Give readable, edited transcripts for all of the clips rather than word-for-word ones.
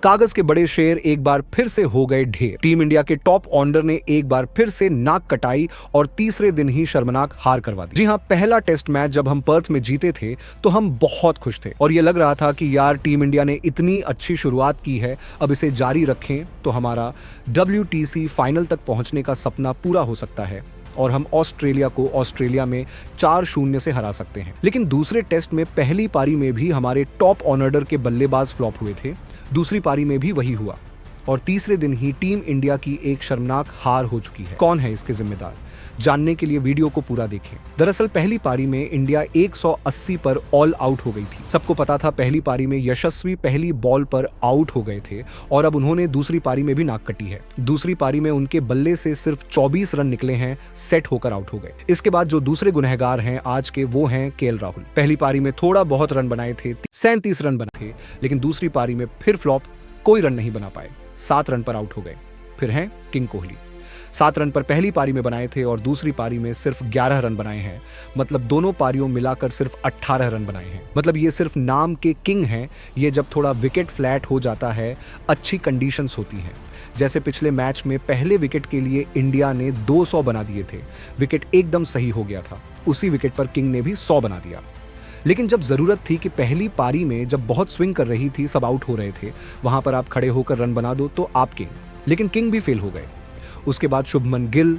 कागज के बड़े शेर एक बार फिर से हो गए ढेर। टीम इंडिया के टॉप ऑर्डर ने एक बार फिर से नाक कटाई और तीसरे दिन ही शर्मनाक हार करवा दी। जी हां, पहला टेस्ट मैच जब हम पर्थ में जीते थे तो हम बहुत खुश थे और ये लग रहा था कि यार टीम इंडिया ने इतनी अच्छी शुरुआत की है, अब इसे जारी रखें तो हमारा WTC फाइनल तक पहुंचने का सपना पूरा हो सकता है और हम ऑस्ट्रेलिया को ऑस्ट्रेलिया में 4-0 से हरा सकते हैं। लेकिन दूसरे टेस्ट में पहली पारी में भी हमारे टॉप ऑर्डर के बल्लेबाज फ्लॉप हुए थे, दूसरी पारी में भी वही हुआ और तीसरे दिन ही टीम इंडिया की एक शर्मनाक हार हो चुकी है। कौन है इसके जिम्मेदार, जानने के लिए वीडियो को पूरा देखें। दरअसल पहली पारी में इंडिया 180 पर ऑल आउट हो गई थी। सबको पता था पहली पारी में यशस्वी पहली बॉल पर आउट हो गए थे और अब उन्होंने दूसरी पारी में भी नाक कटी है। दूसरी पारी में उनके बल्ले से सिर्फ 24 रन निकले हैं, सेट होकर आउट हो गए। इसके बाद जो दूसरे गुनहगार हैं आज के, वो हैं KL राहुल। पहली पारी में थोड़ा बहुत रन बनाए थे, 37 रन बने थे, लेकिन दूसरी पारी में फिर फ्लॉप, कोई रन नहीं बना पाए, 7 रन पर आउट हो गए। फिर हैं किंग कोहली, 7 रन पर पहली पारी में बनाए थे और दूसरी पारी में सिर्फ 11 रन बनाए हैं। मतलब दोनों पारियों मिलाकर सिर्फ 18 रन बनाए हैं। मतलब ये सिर्फ नाम के किंग हैं। ये जब थोड़ा विकेट फ्लैट हो जाता है, अच्छी कंडीशंस होती हैं, जैसे पिछले मैच में पहले विकेट के लिए इंडिया ने 200 बना दिए थे, विकेट एकदम सही हो गया था, उसी विकेट पर किंग ने भी 100 बना दिया। लेकिन जब जरूरत थी कि पहली पारी में जब बहुत स्विंग कर रही थी, सब आउट हो रहे थे, वहां पर आप खड़े होकर रन बना दो तो आप किंग, लेकिन किंग भी फेल हो गए। उसके बाद शुभमन गिल,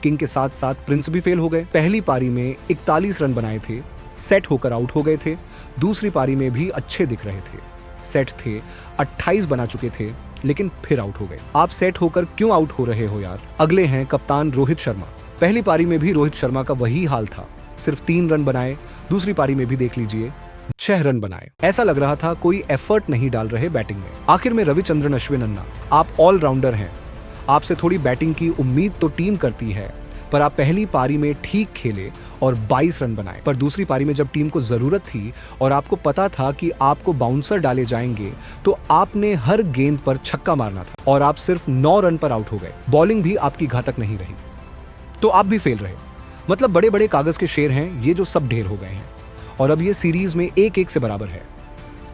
किंग के साथ साथ प्रिंस भी फेल हो गए। पहली पारी में 41 रन बनाए थे, सेट होकर आउट हो गए थे। दूसरी पारी में भी अच्छे दिख रहे थे, सेट थे, 28 बना चुके थे, लेकिन फिर आउट हो गए। आप सेट होकर क्यों आउट हो रहे हो यार? अगले हैं कप्तान रोहित शर्मा। पहली पारी में भी रोहित शर्मा का वही हाल था, सिर्फ 3 रन बनाए। दूसरी पारी में भी देख लीजिए, 6 रन बनाए। ऐसा लग रहा था कोई एफर्ट नहीं डाल रहे बैटिंग में। आखिर में रविचंद्रन अश्विन अन्ना, आप ऑलराउंडर हैं, आपसे थोड़ी बैटिंग की उम्मीद तो टीम करती है, पर आप पहली पारी में ठीक खेले और 22 रन बनाए। पर दूसरी पारी में जब टीम को जरूरत थी और आपको पता था कि आपको बाउंसर डाले जाएंगे, तो आपने हर गेंद पर छक्का मारना था और आप सिर्फ 9 रन पर आउट हो गए। बॉलिंग भी आपकी घातक नहीं रही, तो आप भी फेल रहे। मतलब बड़े बड़े कागज के शेर हैं ये, जो सब ढेर हो गए हैं और अब ये सीरीज में 1-1 से बराबर है।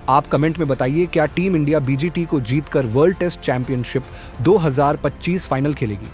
आप कमेंट में बताइए, क्या टीम इंडिया BGT को जीतकर वर्ल्ड टेस्ट चैंपियनशिप 2025 फाइनल खेलेगी?